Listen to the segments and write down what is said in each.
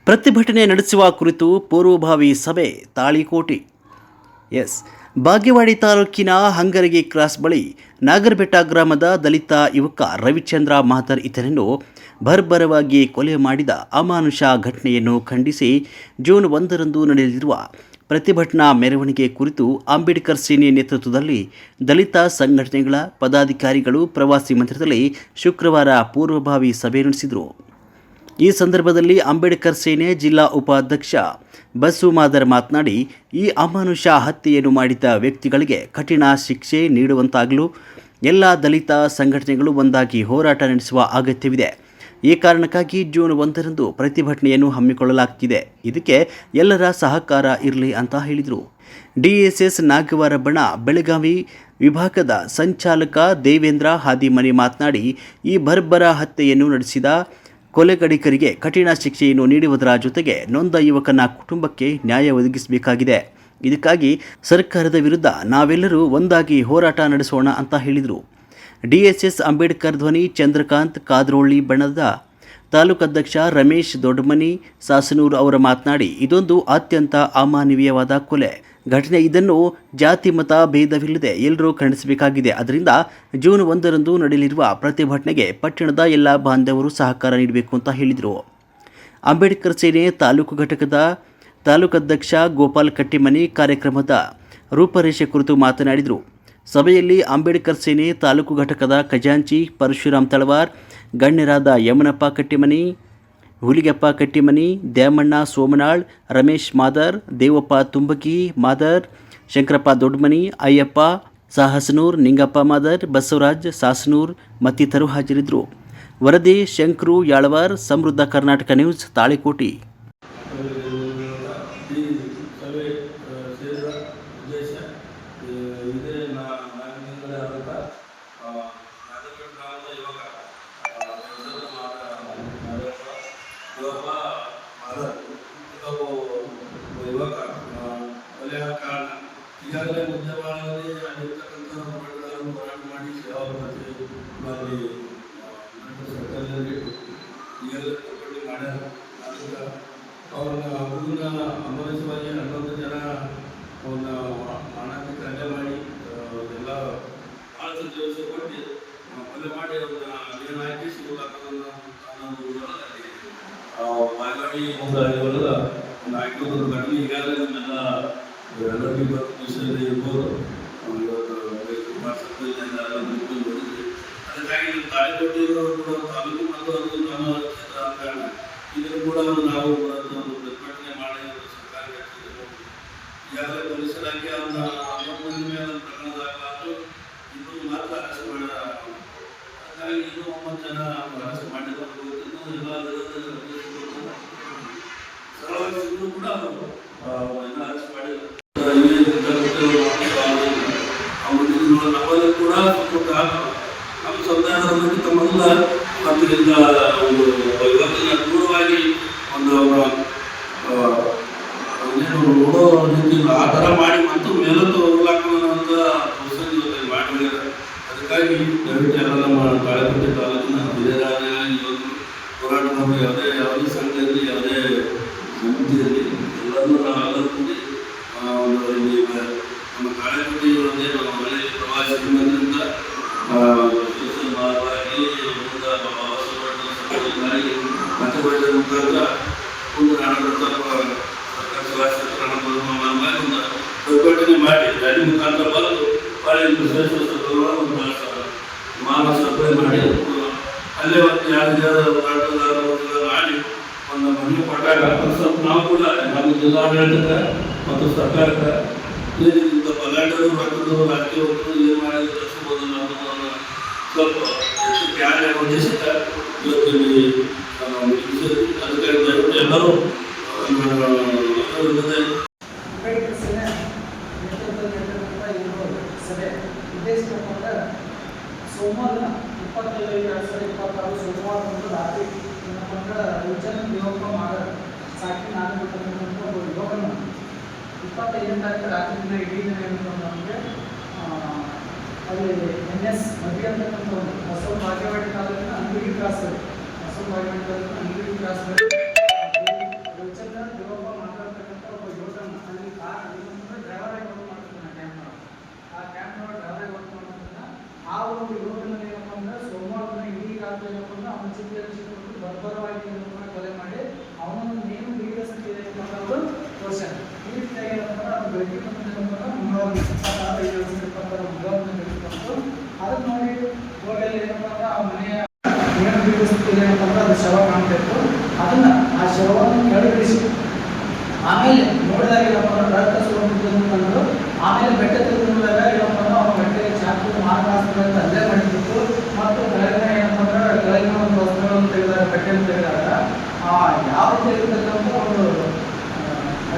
ಪ್ರತಿಭಟನೆ ನಡೆಸುವ ಕುರಿತು ಪೂರ್ವಭಾವಿ ಸಭೆ ತಾಳಿಕೋಟೆ. ಭಾಗ್ಯವಾಡಿ ತಾಲೂಕಿನ ಹಂಗರಗಿ ಕ್ರಾಸ್ ಬಳಿ ನಾಗರಬೆಟ್ಟ ಗ್ರಾಮದ ದಲಿತ ಯುವಕ ರವಿಚಂದ್ರ ಮಾತರ್ ಈತನನ್ನು ಬರ್ಬರವಾಗಿ ಕೊಲೆ ಮಾಡಿದ ಅಮಾನುಷ ಘಟನೆಯನ್ನು ಖಂಡಿಸಿ ಜೂನ್ 1ರಂದು ನಡೆಯಲಿರುವ ಪ್ರತಿಭಟನಾ ಮೆರವಣಿಗೆ ಕುರಿತು ಅಂಬೇಡ್ಕರ್ ಸೇನೆ ನೇತೃತ್ವದಲ್ಲಿ ದಲಿತ ಸಂಘಟನೆಗಳ ಪದಾಧಿಕಾರಿಗಳು ಪ್ರವಾಸಿ ಮಂದಿರದಲ್ಲಿ ಶುಕ್ರವಾರ ಪೂರ್ವಭಾವಿ ಸಭೆ ನಡೆಸಿದರು. ಈ ಸಂದರ್ಭದಲ್ಲಿ ಅಂಬೇಡ್ಕರ್ ಸೇನೆ ಜಿಲ್ಲಾ ಉಪಾಧ್ಯಕ್ಷ ಬಸು ಮಾದರ್ ಮಾತನಾಡಿ, ಈ ಅಮಾನುಷ ಹತ್ಯೆಯನ್ನು ಮಾಡಿದ ವ್ಯಕ್ತಿಗಳಿಗೆ ಕಠಿಣ ಶಿಕ್ಷೆ ನೀಡುವಂತಾಗಲು ಎಲ್ಲ ದಲಿತ ಸಂಘಟನೆಗಳು ಒಂದಾಗಿ ಹೋರಾಟ ನಡೆಸುವ ಅಗತ್ಯವಿದೆ. ಈ ಕಾರಣಕ್ಕಾಗಿ ಜೂನ್ 1ರಂದು ಪ್ರತಿಭಟನೆಯನ್ನು ಹಮ್ಮಿಕೊಳ್ಳಲಾಗುತ್ತಿದೆ. ಇದಕ್ಕೆ ಎಲ್ಲರ ಸಹಕಾರ ಇರಲಿ ಅಂತ ಹೇಳಿದರು. ಡಿಎಸ್ಎಸ್ ನಾಗವಾರ ಬಣ ಬೆಳಗಾವಿ ವಿಭಾಗದ ಸಂಚಾಲಕ ದೇವೇಂದ್ರ ಹಾದಿಮನಿ ಮಾತನಾಡಿ, ಈ ಬರ್ಬರ ಹತ್ಯೆಯನ್ನು ನಡೆಸಿದ ಕೊಲೆಗಡಿಕರಿಗೆ ಕಠಿಣ ಶಿಕ್ಷೆಯನ್ನು ನೀಡುವುದರ ಜೊತೆಗೆ ನೊಂದ ಯುವಕನ ಕುಟುಂಬಕ್ಕೆ ನ್ಯಾಯ ಒದಗಿಸಬೇಕಾಗಿದೆ. ಇದಕ್ಕಾಗಿ ಸರ್ಕಾರದ ವಿರುದ್ಧ ನಾವೆಲ್ಲರೂ ಒಂದಾಗಿ ಹೋರಾಟ ನಡೆಸೋಣ ಅಂತ ಹೇಳಿದರು. ಡಿಎಸ್ಎಸ್ ಅಂಬೇಡ್ಕರ್ ಧ್ವನಿ ಚಂದ್ರಕಾಂತ್ ಕಾದ್ರೋಳ್ಳಿ ಬಣದ ತಾಲೂಕಾಧ್ಯಕ್ಷ ರಮೇಶ್ ದೊಡ್ಡಮನಿ ಸಾಸನೂರು ಅವರು ಮಾತನಾಡಿ, ಇದೊಂದು ಅತ್ಯಂತ ಅಮಾನವೀಯವಾದ ಕೊಲೆ ಘಟನೆ. ಇದನ್ನು ಜಾತಿ ಮತ ಭೇದವಿಲ್ಲದೆ ಎಲ್ಲರೂ ಖಂಡಿಸಬೇಕಾಗಿದೆ. ಅದರಿಂದ ಜೂನ್ 1ರಂದು ನಡೆಯಲಿರುವ ಪ್ರತಿಭಟನೆಗೆ ಪಟ್ಟಣದ ಎಲ್ಲ ಬಾಂಧವರು ಸಹಕಾರ ನೀಡಬೇಕು ಅಂತ ಹೇಳಿದರು. ಅಂಬೇಡ್ಕರ್ ಸೇನೆ ತಾಲೂಕು ಘಟಕದ ತಾಲೂಕಾಧ್ಯಕ್ಷ ಗೋಪಾಲ್ ಕಟ್ಟಿಮನಿ ಕಾರ್ಯಕ್ರಮದ ರೂಪರೇಷೆ ಕುರಿತು ಮಾತನಾಡಿದರು. ಸಭೆಯಲ್ಲಿ ಅಂಬೇಡ್ಕರ್ ಸೇನೆ ತಾಲೂಕು ಘಟಕದ ಖಜಾಂಚಿ ಪರಶುರಾಮ್ ತಳವಾರ್, ಗಣ್ಯರಾದ ಯಮನಪ್ಪ ಕಟ್ಟಿಮನಿ, ಹುಲಿಗೆಪ್ಪ ಕಟ್ಟಿಮನಿ, ದ್ಯಾಮಣ್ಣ ಸೋಮನಾಳ್, ರಮೇಶ್ ಮಾದರ್, ದೇವಪ್ಪ ತುಂಬಗಿ ಮಾದರ್, ಶಂಕರಪ್ಪ ದೊಡ್ಡಮನಿ, ಅಯ್ಯಪ್ಪ ಸಾಹಸನೂರ್, ನಿಂಗಪ್ಪ ಮಾದರ್, ಬಸವರಾಜ್ ಸಾಸನೂರ್ ಮತ್ತಿತರರು ಹಾಜರಿದ್ದರು. ವರದಿ ಶಂಕರು ಯಾಳವಾರ್, ಸಮೃದ್ಧ ಕರ್ನಾಟಕ ನ್ಯೂಸ್, ತಾಳಿಕೋಟೆ. ಈಗಾಗಲೇ ಮುದ್ದೆಮಾಳಲ್ಲಿ ಆಗಿರ್ತಕ್ಕಂಥ ಹೋರಾಟ ಮಾಡಿ ಸೇವಾಭಾರತಿ ಸರ್ಕಾರದಲ್ಲಿ ಈಗಾಗಲೇ ತಿದ್ದುಪಡಿ ಮಾಡ್ಯಾರ. ಅದಕ್ಕೆ ಅವ್ರನ್ನ ಅಮಾನುಷವಾಗಿ 11 ಜನ ಅವನ್ನ ಮಾನಸಿಕ ಹಲ್ಲೆ ಮಾಡಿ ಎಲ್ಲ ಭಾಳ ದಿವಸ ಕೊಟ್ಟು ಕೊಲೆ ಮಾಡಿ ಅವ್ರನ್ನ ನೇಣು ಹಾಕಿ ಸಿಗಲಾಕದನ್ನ ಬಾಗವಾಡಿ ಒಂದು ಆಗಿರೋದ್ರ ಘಟನೆ ಈಗಾಗಲೇ ನಮ್ಮೆಲ್ಲ ಎಲ್ಲರಿಗೂ ವಿಷಯದಲ್ಲಿ ಇರ್ಬೋದು. ಅದಕ್ಕಾಗಿ ನಮ್ಮ ತಾಳಿಕೋಟೆಯವರು ಕೂಡ ತಾಲೂಕು ಮತ್ತು ಅದು ನಮ್ಮ ಕ್ಷೇತ್ರ ಆದ ಕಾರಣ ಇದನ್ನು ಕೂಡ ನಾವು ಒಂದು ಪ್ರತಿಭಟನೆ ಮಾಡಿ ಸರ್ಕಾರ ಈಗಾಗಲೇ ಪೊಲೀಸ್ ಇಲಾಖೆ ಅವನ್ನ 11 ಮಂದಿ ಮೇಲೆ ಪ್ರಕರಣ ದಾಖಲಾದರೂ ಇನ್ನೂ ಮಾತ್ರ ಅರೆಸ್ಟ್ ಮಾಡಿದ. ಹಾಗಾಗಿ ಇನ್ನೂ 9 ಜನ ಅರೆಸ್ಟ್ ಮಾಡಿದ್ರು. ಇನ್ನೂ ಎಲ್ಲ ಸರಳವಾಗಿದ್ರು ಕೂಡ ಎಲ್ಲ ಅರೆಸ್ಟ್ ಮಾಡಿದ್ರು. ನಮ್ಮಲ್ಲಿ ಕೂಡ ನಮ್ಮ ಸಂವಿಧಾನದಲ್ಲಿ ತಮ್ಮಲ್ಲ ಅದರಿಂದ ಇವತ್ತಿನ ದೂರವಾಗಿ ಒಂದು ನೋಡೋ ರೀತಿಯಲ್ಲಿ ಆ ಥರ ಮಾಡಿ ಮತ್ತು ಮೇಲತ್ತು ಹೋಗ್ಲಾಕೋಣ ಮಾಡಿದ್ದಾರೆ. ಅದಕ್ಕಾಗಿ ದಯವಿಟ್ಟು ಎಲ್ಲ ನಮ್ಮ ತಾಳಿಕೋಟೆ ತಾಲೂಕಿನ ಹಿರಿಯರಾದ ಇವತ್ತು ಹೋರಾಟದಲ್ಲಿ ಯಾವುದೇ ಸಂಘದಲ್ಲಿ ಯಾವುದೇ ಸಮಿತಿಯಲ್ಲಿ ಎಲ್ಲರನ್ನೂ ನಾವೆಲ್ಲರೂ ಕೂಡಿ ನಮ್ಮ ತಾಳಿಕೋಟೆ ನಮ್ಮ ಮನೆಯಲ್ಲಿ ಪ್ರವಾಸಿ ಬಂದ್ರಿಂದ ಮತಗಳ ಮುಖಾಂತರ ಒಂದು ಪ್ರತಿಭಟನೆ ಮಾಡಿ ರ್ಯಾಲಿ ಮುಖಾಂತರ ಬಂದು ಮಾನವ ಸಭೆ ಮಾಡಿ ಅಲ್ಲೇ ಒಂದು ಹೋರಾಟಗಾರ ಮಾಡಿ ಒಂದು ಮನೆ ಕೊಟ್ಟಾಗ ಸ್ವಲ್ಪ ನಾವು ಕೂಡ ನಮ್ಮ ಜಿಲ್ಲಾಡಳಿತ ಮತ್ತು ಸರ್ಕಾರಕ್ಕೆ ಇಂಥ ಬಲಾಢ್ಯರು ರಕ್ತದವರು ರಾಜಕೀಯವರು ಏನು ಮಾಡಿದ್ರು ತರಿಸ್ಬೋದು ಅನ್ನೋದನ್ನು ಸ್ವಲ್ಪ ಯಾರೇ ಉದ್ದೇಶಿತ ಇವತ್ತಿಲ್ಲಿ ಅದಕ್ಕೆ ದಯವಿಟ್ಟು ಎಲ್ಲರೂ ಸೋಮವಾರ 25/2/2026 ಸೋಮವಾರ ರಾತ್ರಿ ದೇವಪ್ಪ ಮಾದರ್ ಸಾಕಿ ನಾನು ಬಿಟ್ಟಂಥ ಯುವಕನ 25ನೇ ತಾರೀಕು ರಾತ್ರಿ ದಿನ ಇಡೀ ದಿನ ನಮಗೆ ಅಲ್ಲಿ NS ಮದುವೆ ಅಂತಕ್ಕಂಥ ಒಂದು ಹೊಸ ಭಾಗ್ಯವಾಡಿ ತಾಲೂಕಿನ ಅಂಗಡಿ ಕ್ರಾಸ್ ಅಂಗಡಿ ಕ್ರಾಸ್ ಆ ಶವವನ್ನು ಕೆಳಗಿಳಿಸಿ ಆಮೇಲೆ ನೋಡಿದಾಗ ಏನಪ್ಪ ಅಂದ್ರೆ ರಕ್ತ ಸುರಿಯುತ್ತಿದ್ದು ಆಮೇಲೆ ಬೆಟ್ಟ ತೆಗೆದುಕೊಂಡಾಗ ಏನಪ್ಪ ಅಂದ್ರೆ ಅವನ ಬೆಟ್ಟಗೆ ಚಾಕು ಮಾರಕಾಸ್ತ್ರ ಅಂತ ಅಲ್ಲೇ ಮಾಡಿಬಿಟ್ಟು ಮತ್ತು ಕೆಳಗಿನ ಏನಪ್ಪ ಅಂದ್ರೆ ಕೆಳಗಿನ ಒಂದು ವಸ್ತ್ರಗಳನ್ನು ತೆಗೆದಾಗ ಬೆಟ್ಟೆಯನ್ನು ತೆಗೆದಾಗ ಯಾವ ರೀತಿ ಇರತಕ್ಕಂಥ ಒಂದು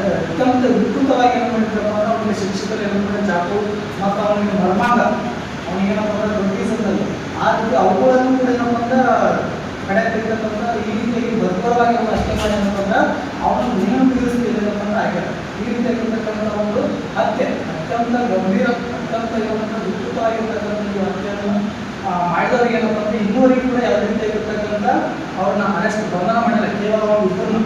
ಅತ್ಯಂತ ವಿಕೃತವಾಗಿ ಏನು ಮಾಡಿದ್ರಪ್ಪ ಅಂದ್ರೆ ಅವನಿಗೆ ಶಿಕ್ಷಕರು ಏನಂದ್ರೆ ಚಾಕು ಮತ್ತು ಅವನಿಗೆ ಮರ್ಮಾಂಗ ಅವನಿಗೆ ಏನಪ್ಪ ಅಂದ್ರೆ ದೊಡ್ಡಿಸದಲ್ಲಿ ಆ ರೀತಿ ಅವುಗಳನ್ನು ಕೂಡ ಏನಪ್ಪ ಅಂದ್ರೆ ಕಡೆ ತೆಗೆತಕ್ಕಂಥ ಈ ರೀತಿಯಾಗಿ ಬರ್ಬರವಾಗಿ ಅವನು ಅಷ್ಟೇ ಮಾಡಿ ಏನಪ್ಪ ಅಂದ್ರೆ ಅವನು ನೀನು ತಿಳಿಸ್ತಿದ್ದೇನಪ್ಪ ಅಂದ್ರೆ ಆಗ್ಯಾರ ಈ ರೀತಿಯಾಗಿರ್ತಕ್ಕಂಥ ಒಂದು ಹತ್ಯೆ ಅತ್ಯಂತ ಗಂಭೀರ ಅತ್ಯಂತ ಏನಂತ ವಿಕೃತವಾಗಿರ್ತಕ್ಕಂಥ ಈ ಹತ್ಯೆಯನ್ನು ಮಾಡಿದವರಿಗೆ ಏನಪ್ಪ ಅಂದ್ರೆ ಇನ್ನೂವರೆಗೂ ಕೂಡ ಯಾವ ರೀತಿಯಾಗಿರ್ತಕ್ಕಂಥ ಅವ್ರನ್ನ ಅರೆಸ್ಟ್ ಬಂಧನ ಮಾಡಿಲ್ಲ ಕೇವಲ ಅವ್ರು ಇಬ್ಬರನ್ನ